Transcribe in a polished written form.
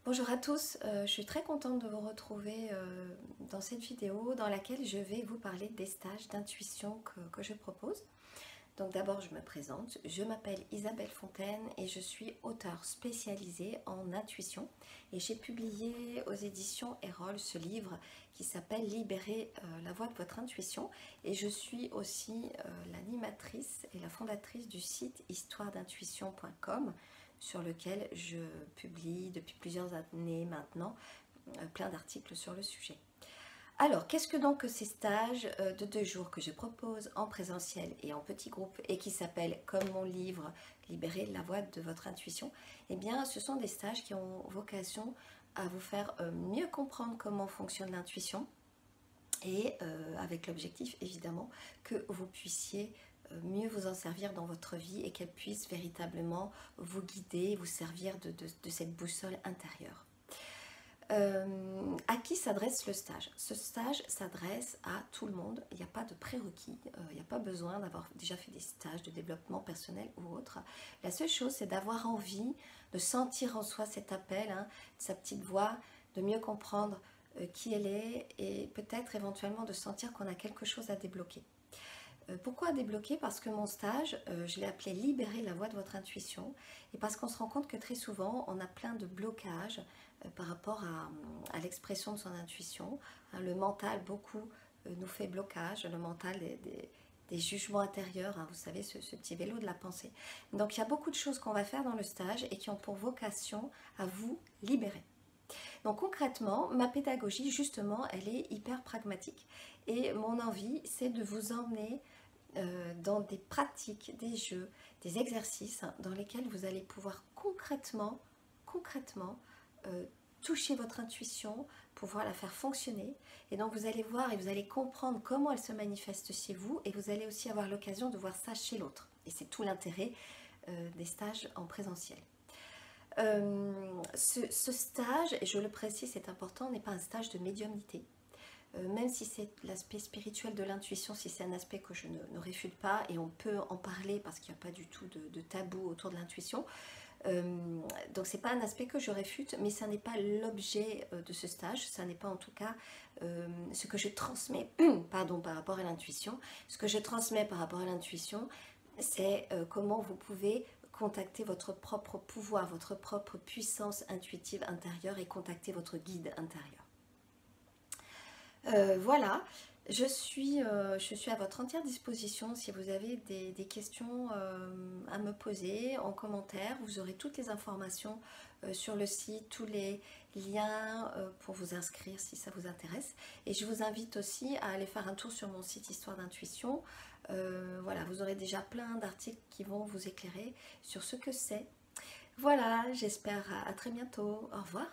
Bonjour à tous, je suis très contente de vous retrouver dans cette vidéo dans laquelle je vais vous parler des stages d'intuition que je propose. Donc d'abord je me présente, je m'appelle Isabelle Fontaine et je suis auteure spécialisée en intuition et j'ai publié aux éditions Erol ce livre qui s'appelle Libérer la voix de votre intuition, et je suis aussi l'animatrice et la fondatrice du site histoiredintuition.com sur lequel je publie depuis plusieurs années maintenant plein d'articles sur le sujet. Alors, qu'est-ce que donc ces stages de 2 jours que je propose en présentiel et en petit groupe et qui s'appellent, comme mon livre, Libérer la voix de votre intuition? Eh bien, ce sont des stages qui ont vocation à vous faire mieux comprendre comment fonctionne l'intuition et avec l'objectif, évidemment, que vous puissiez mieux vous en servir dans votre vie et qu'elle puisse véritablement vous guider, vous servir de cette boussole intérieure. À qui s'adresse le stage? Ce stage s'adresse à tout le monde, il n'y a pas de prérequis, il n'y a pas besoin d'avoir déjà fait des stages de développement personnel ou autre. La seule chose, c'est d'avoir envie de sentir en soi cet appel, de sa petite voix, de mieux comprendre qui elle est et peut-être éventuellement de sentir qu'on a quelque chose à débloquer. Pourquoi débloquer? Parce que mon stage, je l'ai appelé Libérer la voix de votre intuition, et parce qu'on se rend compte que très souvent, on a plein de blocages par rapport à l'expression de son intuition. Le mental, beaucoup, nous fait blocage, le mental des jugements intérieurs, vous savez, ce petit vélo de la pensée. Donc il y a beaucoup de choses qu'on va faire dans le stage et qui ont pour vocation à vous libérer. Donc concrètement, ma pédagogie, justement, elle est hyper pragmatique, et mon envie, c'est de vous emmener dans des pratiques, des jeux, des exercices dans lesquels vous allez pouvoir concrètement toucher votre intuition, pouvoir la faire fonctionner. Et donc vous allez voir et vous allez comprendre comment elle se manifeste chez vous, et vous allez aussi avoir l'occasion de voir ça chez l'autre. Et c'est tout l'intérêt des stages en présentiel. Ce stage, et je le précise, c'est important, n'est pas un stage de médiumnité. Même si c'est l'aspect spirituel de l'intuition, si c'est un aspect que je ne réfute pas, et on peut en parler parce qu'il n'y a pas du tout de tabou autour de l'intuition. Donc c'est pas un aspect que je réfute, mais ça n'est pas l'objet de ce stage, ça n'est pas en tout cas ce que je transmets pardon, par rapport à l'intuition. Ce que je transmets par rapport à l'intuition, c'est comment vous pouvez contacter votre propre pouvoir, votre propre puissance intuitive intérieure, et contacter votre guide intérieur. Voilà, je suis à votre entière disposition si vous avez des questions à me poser en commentaire. Vous aurez toutes les informations sur le site, tous les liens pour vous inscrire si ça vous intéresse. Et je vous invite aussi à aller faire un tour sur mon site Histoire d'Intuition. Voilà, vous aurez déjà plein d'articles qui vont vous éclairer sur ce que c'est. Voilà, j'espère à très bientôt. Au revoir.